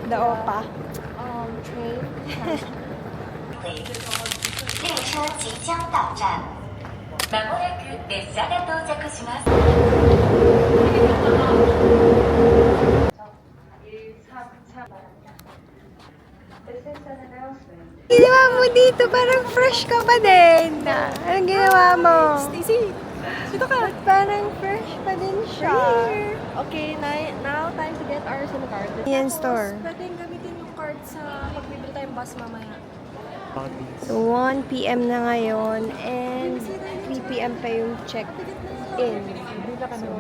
The OPA. Train. 列车即将到站。まもなく列車が到着します。Ginawa mo dito, parang fresh ka pa din. Anong ginawa mo? Stacy, dito ka. Parang fresh pa din siya. Okay, now time to get our SIM card. Yan store. Pwedeng gamitin yung card sa pag bibili tayong bus mamaya. So, 1 p.m. na ngayon and 3 p.m. pa yung check-in. So,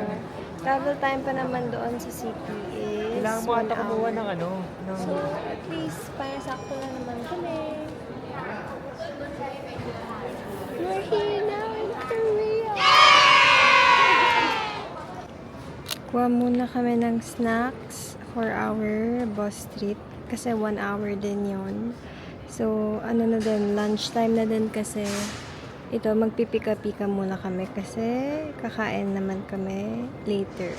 travel time pa naman doon sa city is Kailangan mo 1 ata kumuha hour. ng ano, ng... So, at least, parang sakto na naman kami. We're here now in Korea! Kuha muna kami ng snacks for our bus trip. Kasi 1 hour din yon. So, ano na din, lunchtime na din kasi ito, magpipika-pika muna kami kasi kakain naman kami later.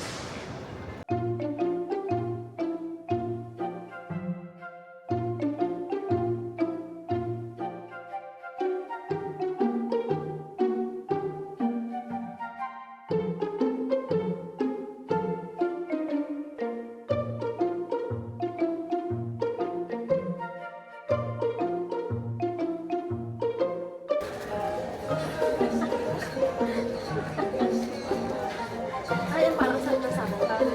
Ay, parang sa nasabi. Parang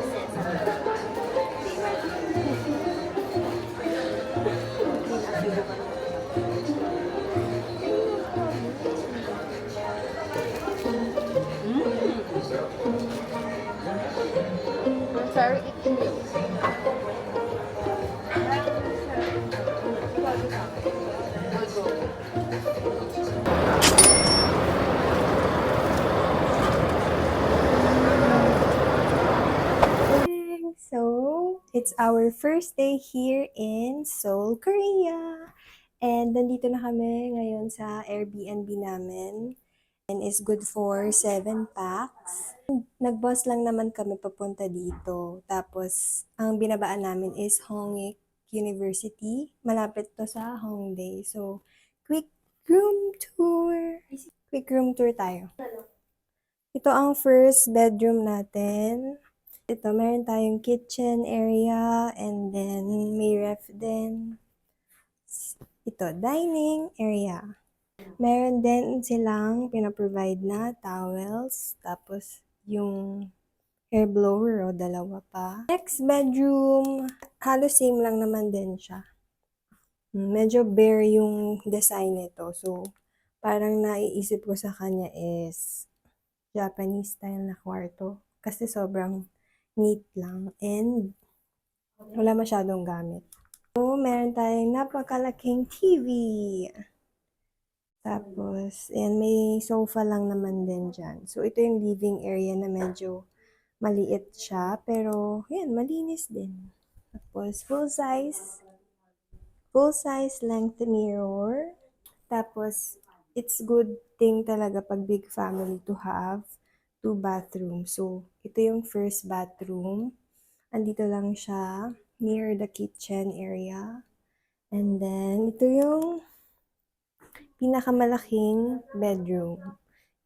very itchy. So, it's our first day here in Seoul, Korea. And nandito na kami ngayon sa Airbnb namin. And is good for 7 packs. Nag-bus lang naman kami papunta dito. Tapos, ang binabaan namin is Hongik University. Malapit to sa Hongdae. So, quick room tour. Quick room tour tayo. Ito ang first bedroom natin. Ito, meron tayong kitchen area and then may ref din. Ito, dining area. Meron din silang pinaprovide na towels, tapos yung hair blower o dalawa pa. Next bedroom, halos same lang naman din siya. Medyo bare yung design nito. So, parang naiisip ko sa kanya is Japanese style na kwarto. Kasi sobrang neat lang and wala masyadong gamit. So, meron tayong napakalaking TV. Tapos, ayan, may sofa lang naman din dyan. So, ito yung living area na medyo maliit siya. Pero, ayan, malinis din. Tapos, full size length mirror. Tapos, it's good thing talaga pag big family to have 2 bathrooms. So, ito yung first bathroom. Andito lang siya, near the kitchen area. And then, ito yung pinakamalaking bedroom.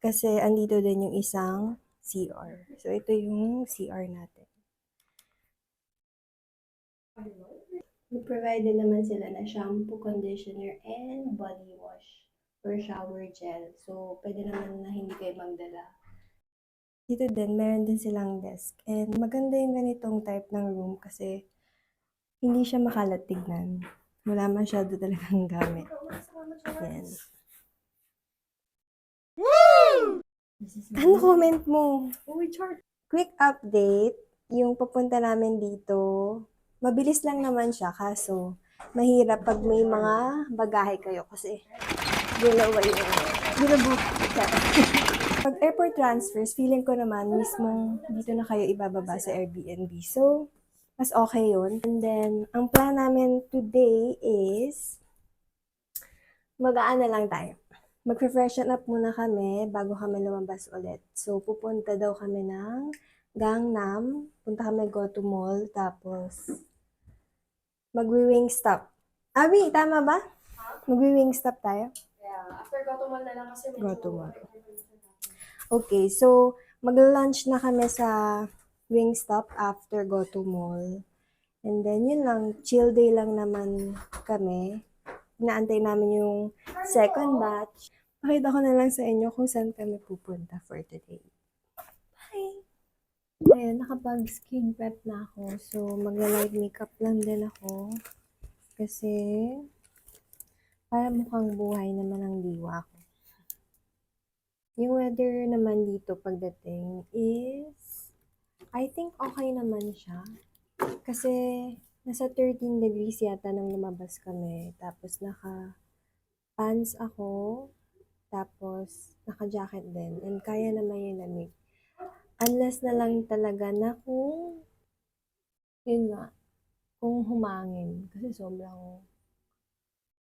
Kasi andito din yung isang CR. So, ito yung CR natin. May-provide din naman sila na shampoo, conditioner, and body wash or shower gel. So, pwede naman na hindi kayo magdala. Dito din, meron din silang desk. And maganda yung ganitong type ng room kasi hindi siya makalat tignan. Wala masyado talagang gamit. Yan. Ano comment mo? Quick update. Yung papunta namin dito, mabilis lang naman siya. Kaso, mahirap pag may mga bagahe kayo kasi dalawa yung binabook. Pag airport transfers, feeling ko naman mismong dito na kayo ibababa sa Airbnb. So, mas okay yun. And then, ang plan namin today is mag-aano lang tayo. Mag-freshen up muna kami bago kami lumabas ulit. So, pupunta daw kami ng Gangnam. Punta kami Go to Mall. Tapos, Magwi-Wingstop. Abi, tama ba? Magwi-Wingstop tayo? Yeah, after Guatemala na lang kasi medyo... Guatemala. Okay, so mag-lunch na kami sa Wingstop after Go to Mall. And then, yun lang, chill day lang naman kami. Inaantay namin yung second batch. Pakita ko na lang sa inyo kung saan kami pupunta for today. Bye! Ayan, nakapag-skin prep na ako. So, magla-light makeup lang din ako. Kasi, para mukhang buhay naman ang diwa ko. Yung weather naman dito pagdating is, I think okay naman siya. Kasi, nasa 13 degrees yata nang lumabas kami. Tapos, naka-pants ako. Tapos, naka-jacket din. And kaya naman yung lamig. Unless na lang talaga na kung, yun nga, kung humangin. Kasi sobrang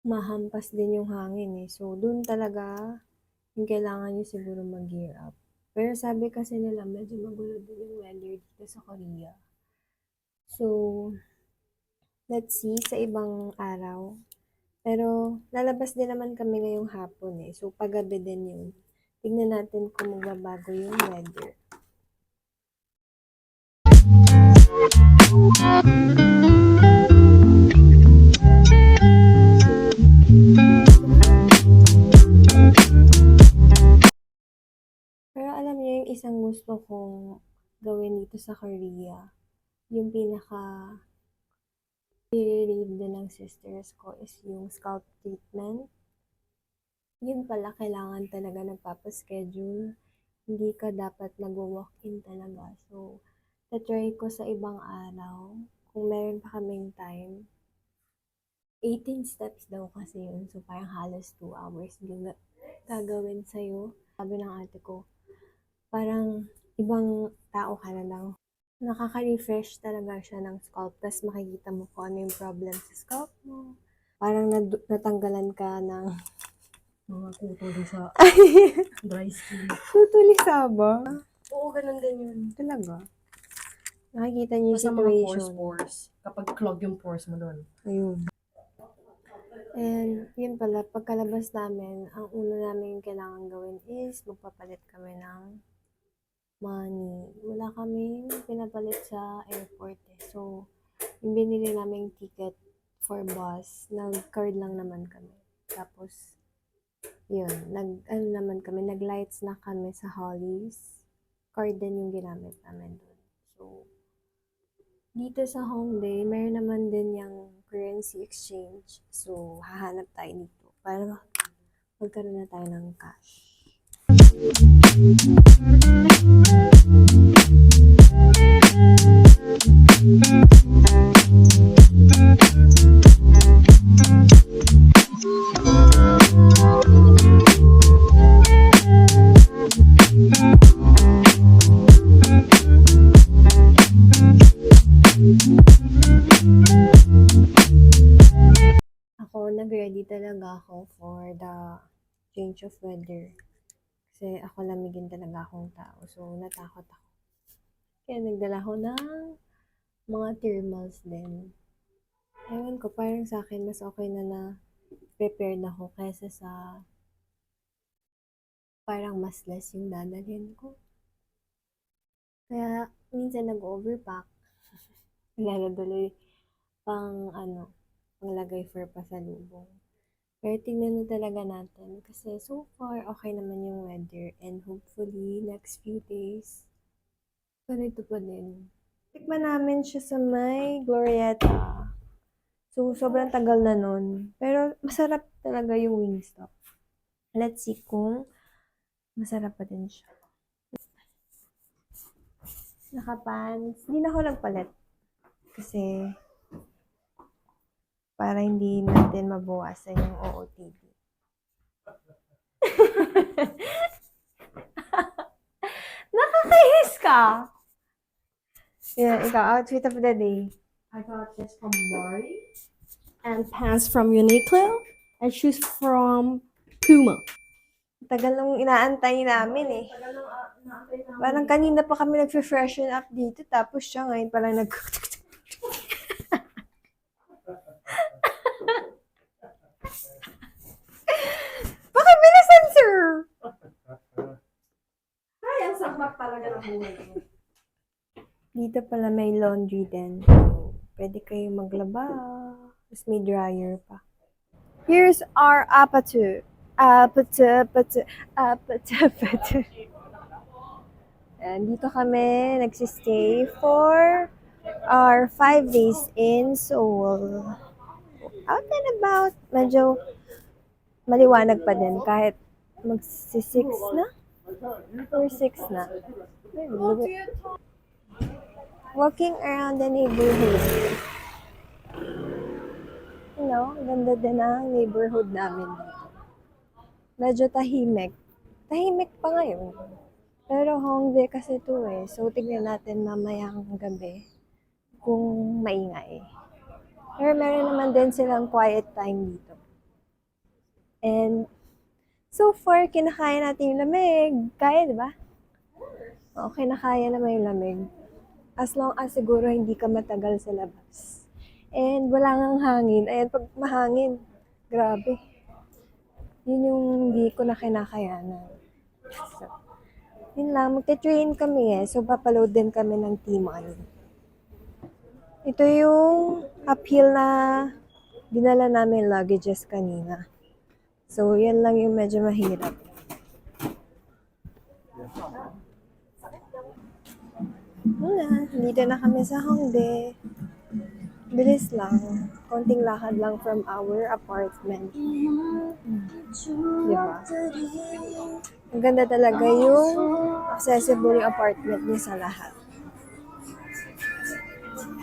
mahampas din yung hangin eh. So, dun talaga, yung kailangan nyo siguro mag-gear up. Pero sabi kasi nila, medyo magulo din yung weather dito sa Korea. So, let's see sa ibang araw. Pero, lalabas din naman kami ngayong hapon eh. So, paggabi din yun. Tignan natin kung magbabago yung weather. Pero alam niyo yung isang gusto kong gawin dito sa Korea, yung pinaka i-read din ng sisters ko is yung scalp treatment. Yun pala, kailangan talaga nagpapaschedule. Hindi ka dapat nag-walk-in talaga. So, tatry ko sa ibang araw. Kung meron pa kaming time. 18 steps daw kasi yun. So, parang halos 2 hours yung gagawin sa'yo. Sabi ng ate ko, parang ibang tao ka na lang. Nakaka-refresh talaga siya ng scalp. Tapos makikita mo kung ano yung problem sa scalp mo. Parang natanggalan ka ng Mga kutuloy sa dry skin. tutulisa ba? Oo, ganun din yun. Talaga. Nakikita niyo yung Basta mga situation. pores. Kapag clog yung pores mo doon. Ayun. And yun pala, pagkalabas namin, ang una namin kailangan gawin is magpapalit kami ng money. Wala kaming pinapalit sa airport eh. So, yung binili naming ticket for bus, nag-card lang naman kami. Tapos, yun, nag-lights na kami sa Hollies. Card din yung ginamit namin doon. So, dito sa Hongdae, mayroon naman din yung currency exchange. So, hahanap tayo dito para magkaroon na tayo ng cash. Ako, nag-ready talaga ako for the change of weather. Kasi ako lamigin talaga akong tao. So, natakot ako. Kaya nagdala ko ng mga thermals din. Ewan ko, parang sa akin, mas okay na prepared ako kaysa sa parang mas less yung dadalhin ko. Kaya, minsan nag-overpack. Nagdadaloy pang panglagay for pasalubong. Pero tingnan na talaga natin kasi so far okay naman yung weather and hopefully next few days ganito pa din. Tikman namin siya sa may Glorieta. So sobrang tagal na nun. Pero masarap talaga yung Wingstop. Let's see kung masarap pa din siya. Nakapants. Hindi na ako nagpalit. Kasi para hindi natin mabawasan yung OOTD. Nakakainis ka! Yeah, ikaw, outfit of the day. I got this from Mari. And pants from Uniqlo. And shoes from Puma. Tagal nung inaantay namin eh. Parang kanina pa kami nag-freshen up dito. Tapos siya ngayon parang Dito pala may laundry din. So, pwede kayo maglaba. Tapos may dryer pa. Here's our apatu. Apatu. And dito kami nagsistay for our 5 days in Seoul. Out and about. Medyo maliwanag pa din kahit magsi-6 na. Or 6 na. Walking around the neighborhood. You know, ganda din ang neighborhood namin dito. Medyo tahimik. Tahimik pa ngayon. Pero Hongdae kasi ito eh. So, tignan natin mamayang gabi kung maingay. Pero meron naman din silang quiet time dito. And so far, kinakaya natin yung lamig. Kaya, di ba? Oo, kinakaya naman yung lamig. As long as siguro hindi ka matagal sa labas. And wala ngang hangin. Ayan, pag mahangin, grabe. Yun yung hindi ko na kinakayanan. So, yun lang. Magte-train kami eh. So, papaload din kami ng Tmall. Ito yung uphill na dinala namin luggages kanina. So, yan lang yung medyo mahirap. Wala, dito na kami sa Hongdae. Bilis lang. Konting lakad lang from our apartment. Diba? Ang ganda talaga yung accessible yung apartment niya sa lahat.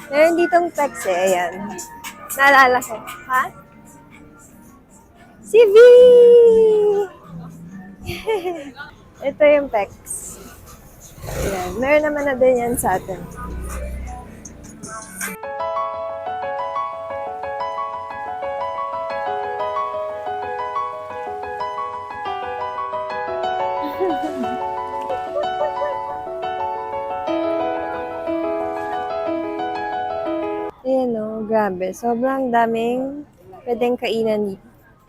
Meron ditong Pex eh, ayan. Naalala ko. Ha? Si V! Ito yung Pex. Ayan. Meron naman na din yan sa atin. Ayan o, grabe. Sobrang daming pwedeng kainan dito.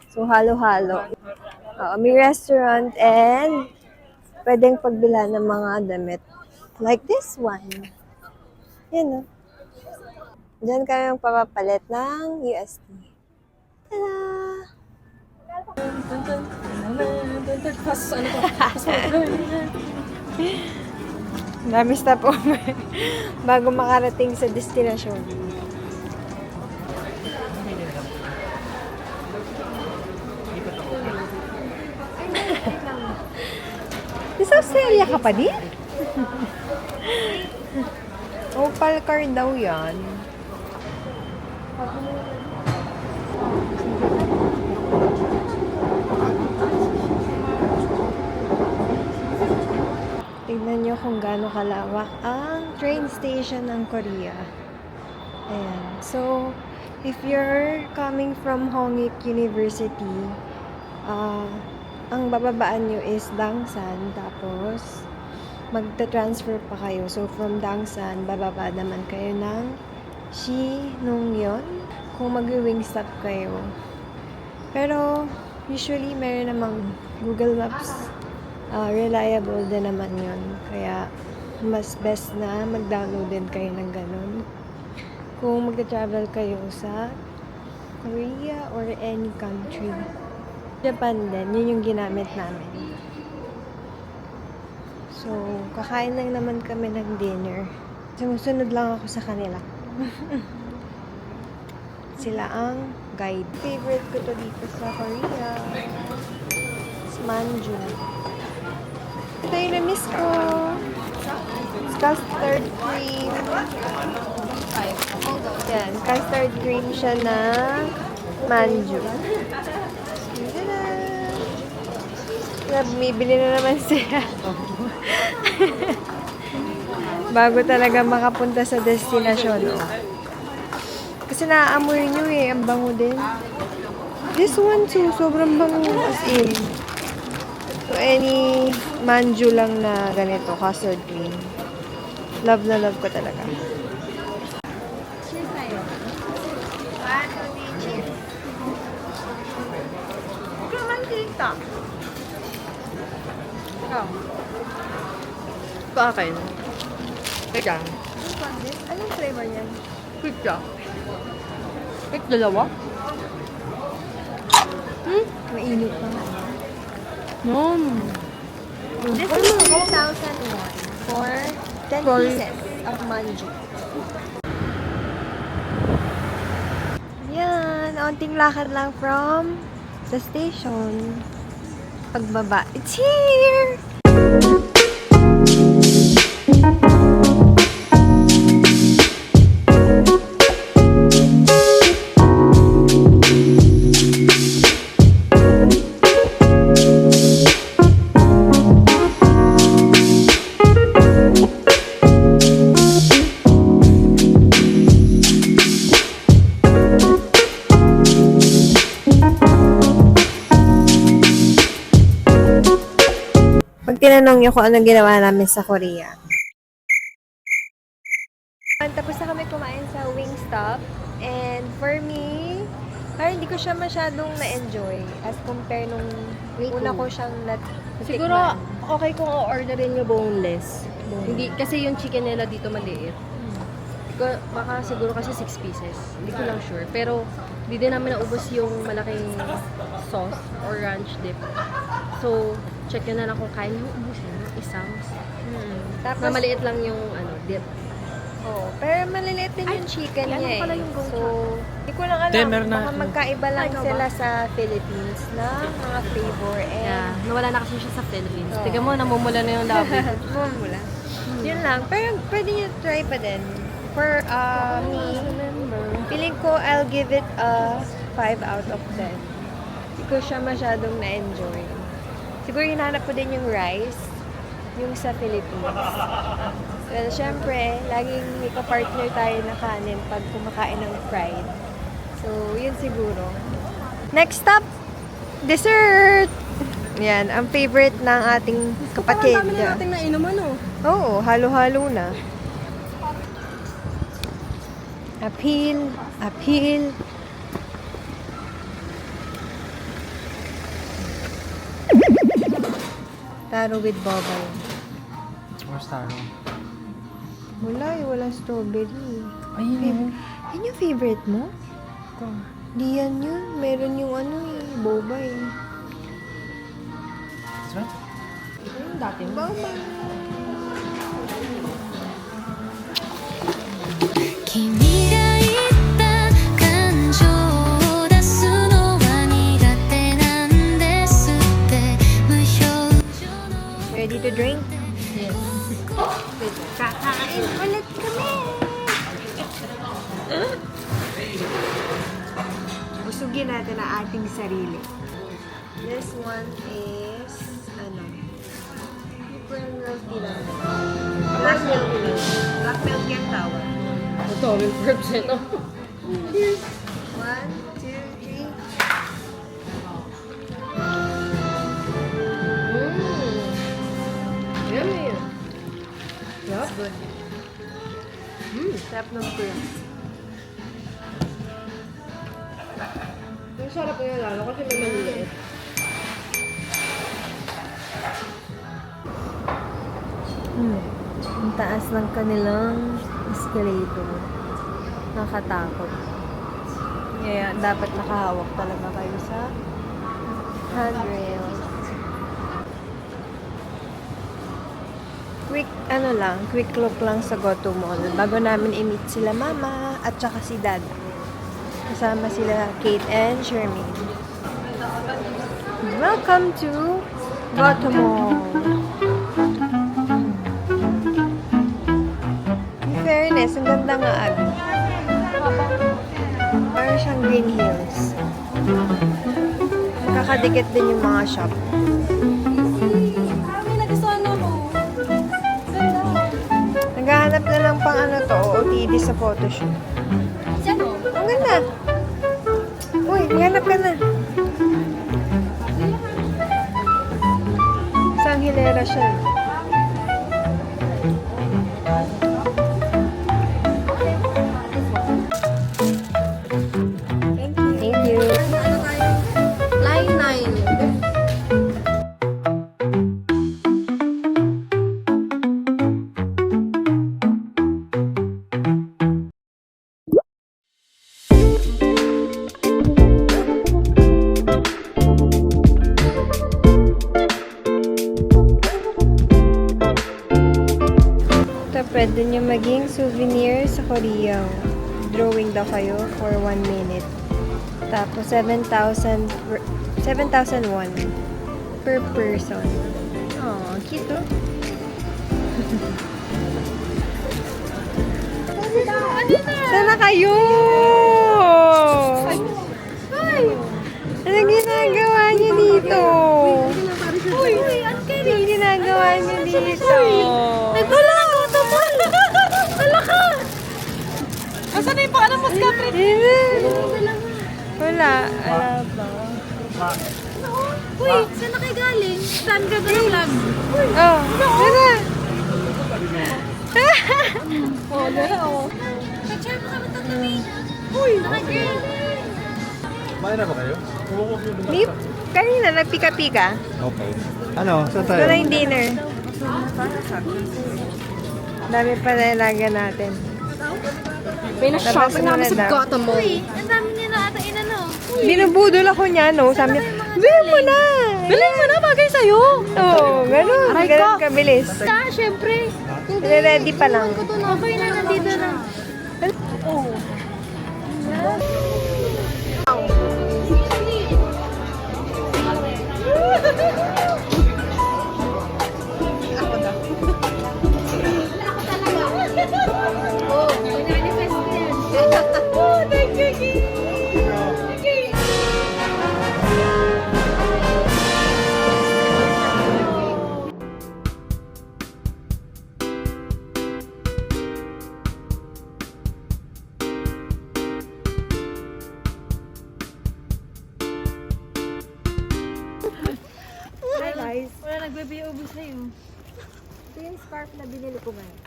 So, halo-halo. May restaurant and pwedeng pagbila ng mga damit. Like this one. Yan o. Diyan kami magpapapalit ng USD. Tada! Dami stopover bago makarating sa destinasyon. Isang serya ka pa din? Opal car daw yan. Tignan nyo kung gaano kalawak ang train station ng Korea. Ayan. So, if you're coming from Hongik University, ang bababaan nyo is Dangsan, tapos magta-transfer pa kayo. So, from Dangsan, bababa naman kayo ng Sinongyeon kung mag-wing stop kayo. Pero, usually, meron namang Google Maps. Reliable din naman yun. Kaya, mas best na mag-download din kayo ng ganun. Kung mag-travel kayo sa Korea or any country. Japan din, yun yung ginamit namin. So, kakain lang naman kami ng dinner. Sumusunod lang ako sa kanila. Sila ang guide. Favorite ko to dito sa Korea. It's manju. Ito yung na-miss ko. It's custard cream. Yan, custard cream siya na manju. Bumibili na naman siya. Bago talaga makapunta sa destinasyon. Oh. Kasi naaamoy nyo eh. Ang bango din. This one too. Sobrang bango as in. So, any manju lang na ganito. Custard cream. Love na love ko talaga. Cheers tayo. Cheers. Kumaman kita. ko akin. Teka. Anong flavor niyan? Pizza. Pizza dalawa? Mainit pa nga. This is 3,001 for 10 Sorry. pieces of manju. Yan, onting lakad lang from the station. Pagbaba, it's here! Pag tinanong niyo kung anong ginawa namin sa Korea. Tapos na kami kumain sa Wingstop. And for me, parang hindi ko siya masyadong na-enjoy as compare nung una ko siyang natikman. Siguro, okay kung o-orderin nyo boneless. Hindi, kasi yung chicken nila dito maliit. Baka siguro kasi 6 pieces. Hindi ko lang sure. Pero, hindi din namin naubos yung malaking sauce or ranch dip. So, check nyo na lang kung kaya nyo ubusin yung isang. Tapos, Mamaliit lang yung dip. oh, pero maliliit din yung chicken ano niya pala eh. yung gochujang? So, hindi ko lang alam. Hindi, meron na. Baka magkaiba lang Ay, ikaw sila ba? sa Philippines na mga flavor. And, Yeah, nawala na kasi siya sa Philippines. Oo. Tignan mo, namumula na yung labi. mula. Yun lang. Pero pwede nyo try pa din. For me, feeling ko I'll give it a 5 out of 10. Hindi ko siya masyadong na-enjoy. Siguro hinanap ko din yung rice, yung sa Philippines. Well, syempre, laging may ka-partner tayo na kanin pag kumakain ng fried. So, yun siguro. Next stop, dessert! Yan, ang favorite ng ating kapatid. Parang dami na natin nainuman, oh. Oo, halo-halo na. Appeal, appeal. Taro with bubble. Where's taro? Wala eh, walang strawberry. Ayun. Yan yung favorite mo? Ito. Di yan yun. Meron yung ano eh, boba eh. This one? Yung dati mo. Boba. 君が言った感情を出すのは苦手なんですって無表情の Ready to drink? Yes. Kakain ulit kami! Busugin natin ang ating sarili. This one is, ano? Different milk lang. Black milk lang. Black milk yan tawag. Ito, yung herbs ito. Cheers! 1, 2, 3. Yummy. That's good. Sarap ng cream. Yung sarap niya lalo kasi may maliliit. Ang taas ng kanilang escalator. Nakatakot. Kaya dapat nakahawak talaga kayo sa handrails. Quick look lang sa Goto Mall bago namin i-meet sila mama at saka si dad. Kasama sila Kate and Shermaine. Welcome to Goto Mall. In fairness, ang ganda nga agad. Parang siyang Green Hills. Magkakadikit din yung mga shop. Naghahanap na lang pang ano to, OOTD sa photoshoot. Ang ganda. Uy, maghanap ka na. Isang hilera siya. Thank you. Line 9. pwede nyo maging souvenir sa Korea. Drawing daw kayo for 1 minute. Tapos 7,000 won per person. Oh, cute oh. Sana kayo? Anong ginagawa niyo dito? Anong ginagawa niyo dito? Wala ako, tumol! Wala ka! Asan na yung pangalan mo, Catherine? Wala. Wala ba? Uy, saan na kayo galing? Saan ka ba vlog? Oh, tara! Oh, gano'n oh. Picture mo kami tatawin. Uy, naka-girl. Kumain na ba kayo? Nip, kanina nagpika-pika. Okay. Ano? Saan tayo? Ito na yung dinner. Dami pa na ilaga natin. Pina-shopping namin sa Tapos Gotham Mall. Uy, ang dami niya na ata inano. Binubudol ako niya, no? Sabi niya, bilhin mo na! Bilhin mo na, bagay sa'yo. Oo, ganun. Aray Ganun ko. kabilis. Syempre. Ready pa lang. Okay na, nandito na. Hi guys. Wala nagbibiyobis sa'yo. Ito yung scarf na binili ko ngayon.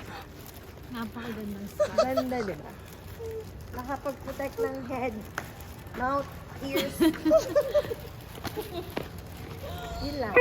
Napakaganda. Ganda, di ba? Nakapag-protect ng head, mouth, ears. Yun lang.